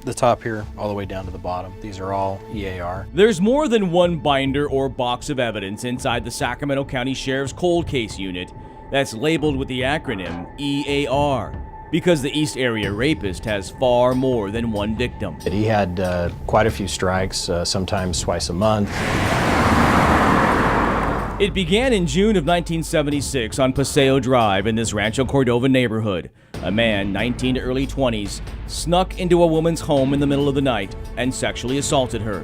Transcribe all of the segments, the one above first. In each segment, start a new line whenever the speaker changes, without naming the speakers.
the top here all the way down to the bottom. These are all EAR.
There's more than one binder or box of evidence inside the Sacramento County Sheriff's Cold Case Unit that's labeled with the acronym EAR, because the East Area Rapist has far more than one victim.
He had quite a few strikes, sometimes twice a month.
It began in June of 1976 on Paseo Drive in this Rancho Cordova neighborhood. A man, 19 to early 20s, snuck into a woman's home in the middle of the night and sexually assaulted her.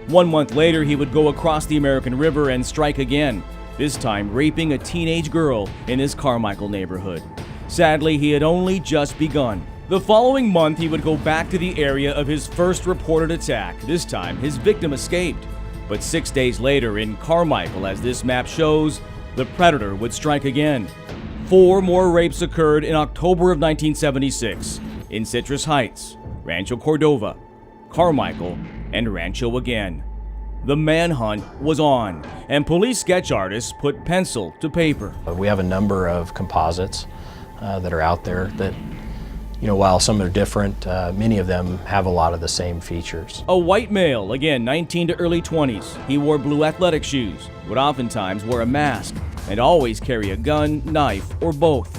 1 month later, he would go across the American River and strike again, this time raping a teenage girl in his Carmichael neighborhood. Sadly, he had only just begun. The following month, he would go back to the area of his first reported attack. This time, his victim escaped. But 6 days later, in Carmichael, as this map shows, the predator would strike again. 4 more rapes occurred in October of 1976 in Citrus Heights, Rancho Cordova, Carmichael, and Rancho again. The manhunt was on, and police sketch artists put pencil to paper.
We have a number of composites that are out there that, while some are different, many of them have a lot of the same features.
A white male, again 19 to early 20s. He wore blue athletic shoes, would oftentimes wear a mask, and always carry a gun, knife, or both.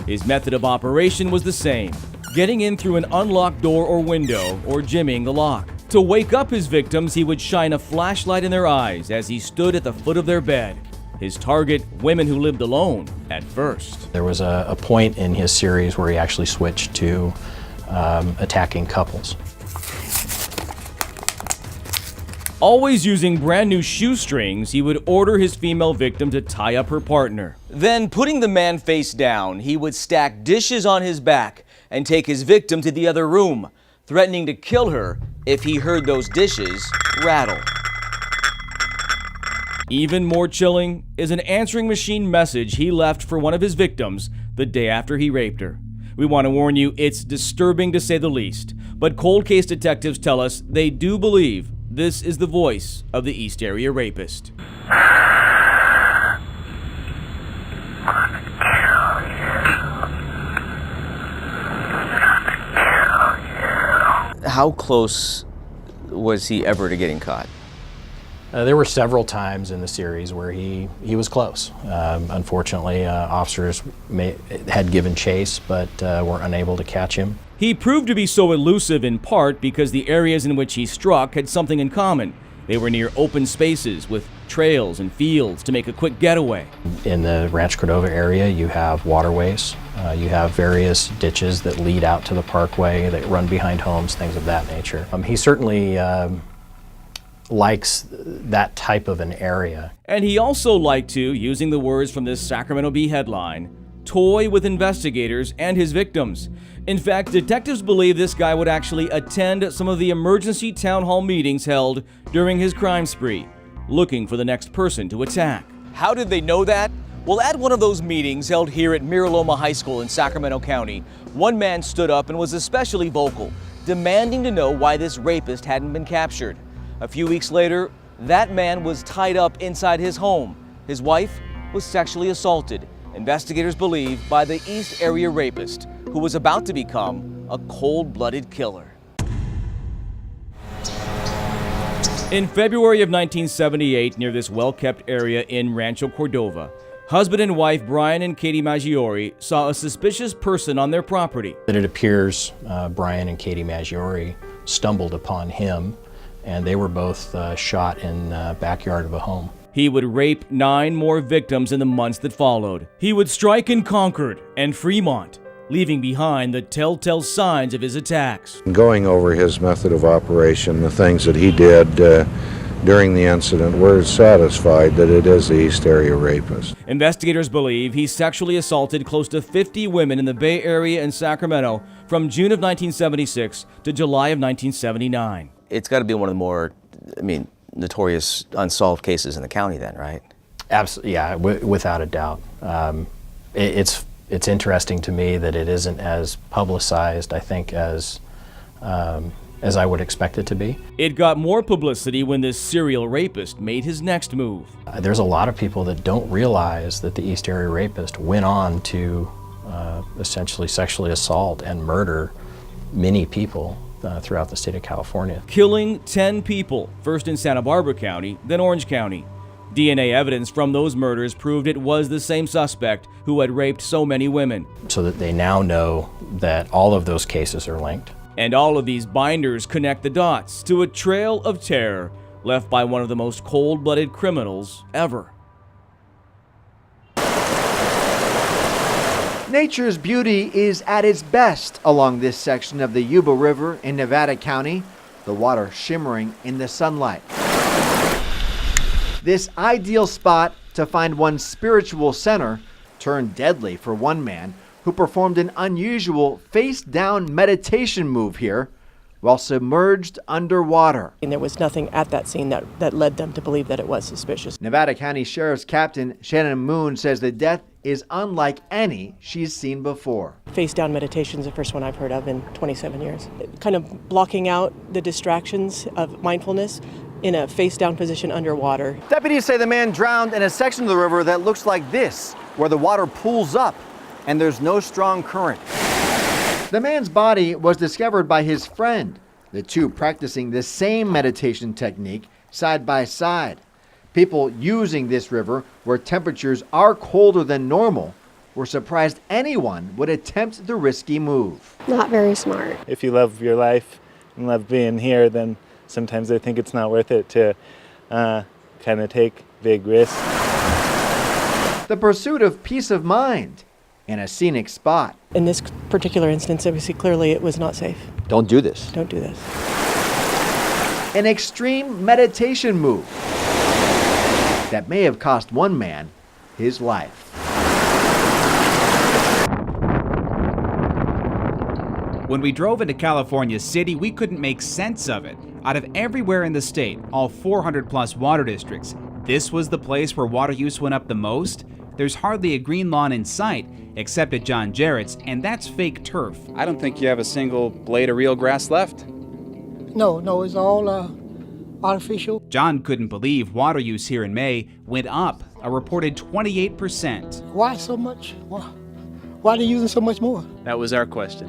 His method of operation was the same, getting in through an unlocked door or window, or jimmying the lock. To wake up his victims, he would shine a flashlight in their eyes as he stood at the foot of their bed. His target, women who lived alone at first.
There was a point in his series where he actually switched to attacking couples.
Always using brand new shoestrings, he would order his female victim to tie up her partner. Then, putting the man face down, he would stack dishes on his back and take his victim to the other room, threatening to kill her if he heard those dishes rattle. Even more chilling is an answering machine message he left for one of his victims the day after he raped her. We want to warn you, it's disturbing to say the least, but cold case detectives tell us they do believe this is the voice of the East Area Rapist. How close was he ever to getting caught?
There were several times in the series where he was close. Unfortunately, officers had given chase, but were unable to catch him.
He proved to be so elusive in part because the areas in which he struck had something in common. They were near open spaces with trails and fields to make a quick getaway.
In the Rancho Cordova area, you have waterways. You have various ditches that lead out to the parkway, that run behind homes, things of that nature. He certainly likes that type of an area.
And he also liked to, using the words from this Sacramento Bee headline, toy with investigators and his victims. In fact, detectives believe this guy would actually attend some of the emergency town hall meetings held during his crime spree, looking for the next person to attack. How did they know that? Well, at one of those meetings held here at Miraloma High School in Sacramento County, one man stood up and was especially vocal, demanding to know why this rapist hadn't been captured. A few weeks later, that man was tied up inside his home. His wife was sexually assaulted, investigators believe, by the East Area Rapist, who was about to become a cold-blooded killer. In February of 1978, near this well-kept area in Rancho Cordova, husband and wife Brian and Katie Maggiore saw a suspicious person on their property.
It appears Brian and Katie Maggiore stumbled upon him, and they were both shot in the backyard of a home.
He would rape 9 more victims in the months that followed. He would strike in Concord and Fremont, leaving behind the telltale signs of his attacks.
Going over his method of operation, the things that he did during the incident, we're satisfied that it is the East Area Rapist.
Investigators believe he sexually assaulted close to 50 women in the Bay Area and Sacramento from June of 1976 to July of 1979. It's got to be one of the more, notorious unsolved cases in the county then, right?
Absolutely, yeah, without a doubt. It's interesting to me that it isn't as publicized, I think, as I would expect it to be.
It got more publicity when this serial rapist made his next move.
There's a lot of people that don't realize that the East Area Rapist went on to essentially sexually assault and murder many people throughout the state of California.
Killing 10 people, first in Santa Barbara County, then Orange County. DNA evidence from those murders proved it was the same suspect who had raped so many women.
So that they now know that all of those cases are linked.
And all of these binders connect the dots to a trail of terror left by one of the most cold-blooded criminals ever.
Nature's beauty is at its best along this section of the Yuba River in Nevada County, the water shimmering in the sunlight. This ideal spot to find one's spiritual center turned deadly for one man who performed an unusual face-down meditation move here while submerged underwater.
And there was nothing at that scene that led them to believe that it was suspicious.
Nevada County Sheriff's Captain Shannon Moon says the death is unlike any she's seen before.
Face-down meditation is the first one I've heard of in 27 years. Kind of blocking out the distractions of mindfulness in a face-down position underwater.
Deputies say the man drowned in a section of the river that looks like this, where the water pools up and there's no strong current. The man's body was discovered by his friend, the two practicing the same meditation technique side by side. People using this river, where temperatures are colder than normal, were surprised anyone would attempt the risky move.
Not very smart.
If you love your life and love being here, then sometimes I think it's not worth it to kind of take big risks.
The pursuit of peace of mind in a scenic spot.
In this particular instance, obviously, clearly it was not safe.
Don't do this.
Don't do this.
An extreme meditation move that may have cost one man his life.
When we drove into California City, we couldn't make sense of it. Out of everywhere in the state, all 400 plus water districts, this was the place where water use went up the most. There's hardly a green lawn in sight, except at John Jarrett's, and that's fake turf.
I don't think you have a single blade of real grass left.
No, it's all artificial.
John couldn't believe water use here in May went up, a reported 28%.
Why so much? Why are they using so much more?
That was our question.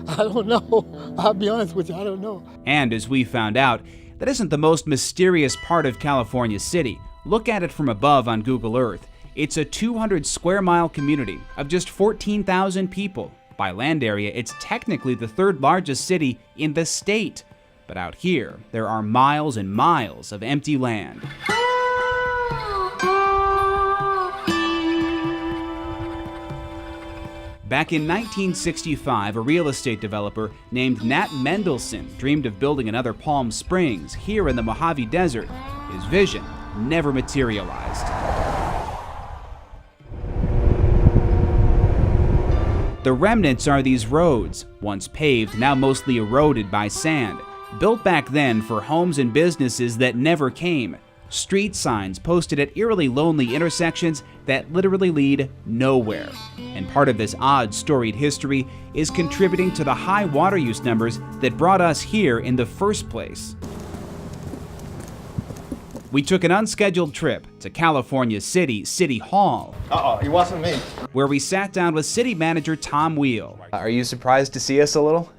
I don't know. I'll be honest with you, I don't know.
And as we found out, that isn't the most mysterious part of California City. Look at it from above on Google Earth. It's a 200 square mile community of just 14,000 people. By land area, it's technically the third largest city in the state. But out here, there are miles and miles of empty land. Back in 1965, a real estate developer named Nat Mendelsohn dreamed of building another Palm Springs here in the Mojave Desert. His vision never materialized. The remnants are these roads, once paved, now mostly eroded by sand, built back then for homes and businesses that never came. Street signs posted at eerily lonely intersections that literally lead nowhere. And part of this odd, storied history is contributing to the high water use numbers that brought us here in the first place. We took an unscheduled trip to California City Hall.
You wasn't me.
Where we sat down with city manager Tom Wheel.
Are you surprised to see us a little?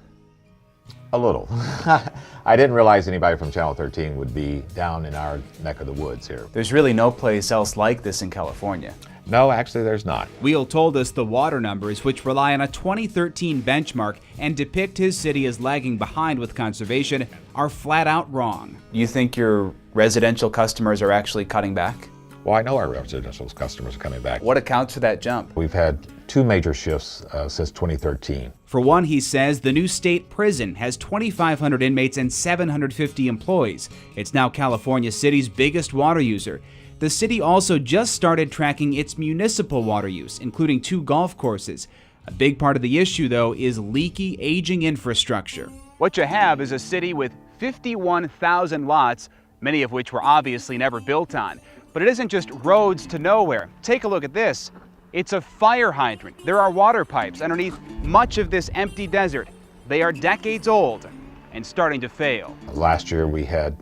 A little. I didn't realize anybody from Channel 13 would be down in our neck of the woods here.
There's really no place else like this in California.
No, actually there's not.
Wheel told us the water numbers, which rely on a 2013 benchmark and depict his city as lagging behind with conservation, are flat out wrong.
You think your residential customers are actually cutting back?
Well, I know our residential customers are coming back.
What accounts for that jump?
We've had two major shifts since 2013.
For one, he says, the new state prison has 2,500 inmates and 750 employees. It's now California City's biggest water user. The city also just started tracking its municipal water use, including 2 golf courses. A big part of the issue, though, is leaky, aging infrastructure. What you have is a city with 51,000 lots, many of which were obviously never built on. But it isn't just roads to nowhere. Take a look at this. It's a fire hydrant. There are water pipes underneath much of this empty desert. They are decades old and starting to fail.
Last year we had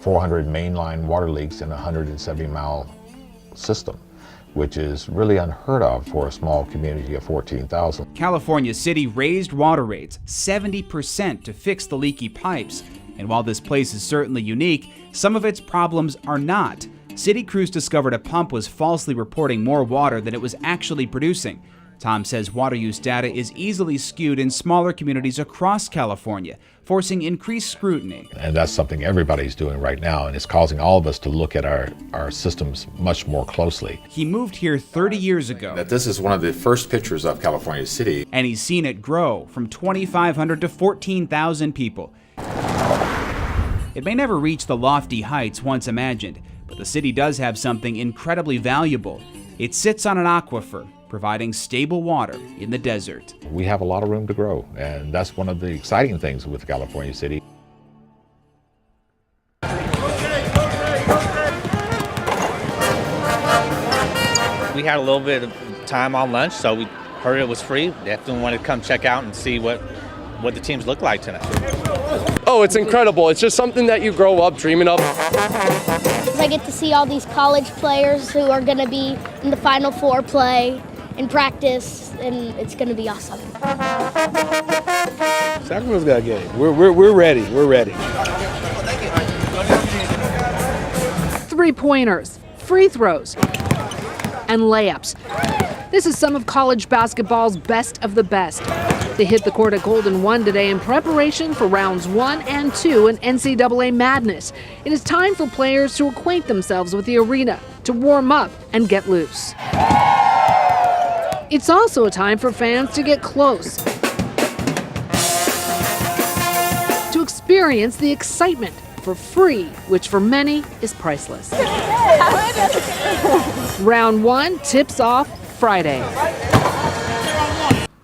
400 mainline water leaks in a 170-mile system. which is really unheard of for a small community of 14,000.
California City raised water rates 70% to fix the leaky pipes. And while this place is certainly unique, some of its problems are not. City crews discovered a pump was falsely reporting more water than it was actually producing. Tom says water use data is easily skewed in smaller communities across California, forcing increased scrutiny.
And that's something everybody's doing right now, and it's causing all of us to look at our systems much more closely.
He moved here 30 years ago.
That this is one of the first pictures of California City.
And he's seen it grow from 2,500 to 14,000 people. It may never reach the lofty heights once imagined, but the city does have something incredibly valuable. It sits on an aquifer, providing stable water in the desert.
We have a lot of room to grow, and that's one of the exciting things with California City.
We had a little bit of time on lunch, so we heard it was free. Definitely wanted to come check out and see what the teams look like tonight.
Oh, it's incredible. It's just something that you grow up dreaming of.
I get to see all these college players who are going to be in the Final Four play and practice, and it's going to be awesome.
Sacramento's got a game. We're ready. We're ready.
3-pointers, free throws, and layups. This is some of college basketball's best of the best. They hit the court at Golden 1 today in preparation for rounds 1 and 2 in NCAA Madness. It is time for players to acquaint themselves with the arena, to warm up and get loose. It's also a time for fans to get close, to experience the excitement for free, which for many is priceless. Round 1 tips off Friday.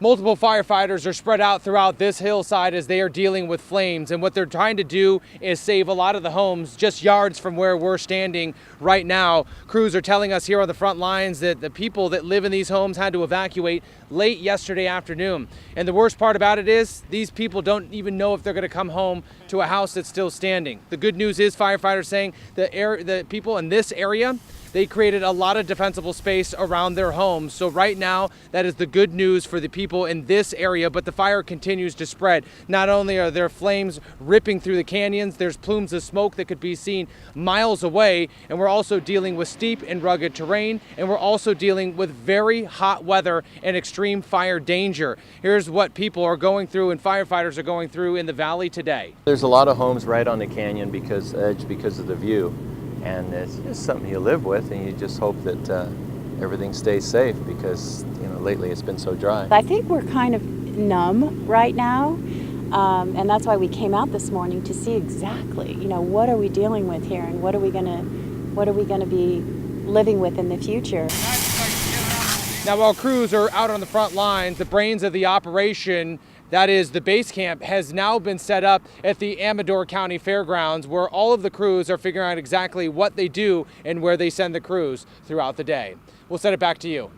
Multiple firefighters are spread out throughout this hillside as they are dealing with flames, and what they're trying to do is save a lot of the homes just yards from where we're standing right now. Crews are telling us here on the front lines that the people that live in these homes had to evacuate late yesterday afternoon. And the worst part about it is these people don't even know if they're going to come home to a house that's still standing. The good news is firefighters saying the people in this area, they created a lot of defensible space around their homes. So right now, that is the good news for the people in this area, but the fire continues to spread. Not only are there flames ripping through the canyons, there's plumes of smoke that could be seen miles away, and we're also dealing with steep and rugged terrain, and we're also dealing with very hot weather and extreme fire danger. Here's what people are going through and firefighters are going through in the valley today.
There's a lot of homes right on the canyon edge because of the view. And it's just something you live with, and you just hope that everything stays safe because, lately it's been so dry.
I think we're kind of numb right now, and that's why we came out this morning to see exactly, what are we dealing with here, and what are we gonna be living with in the future.
Now, while crews are out on the front lines, the brains of the operation, that is the base camp, has now been set up at the Amador County Fairgrounds, where all of the crews are figuring out exactly what they do and where they send the crews throughout the day. We'll send it back to you.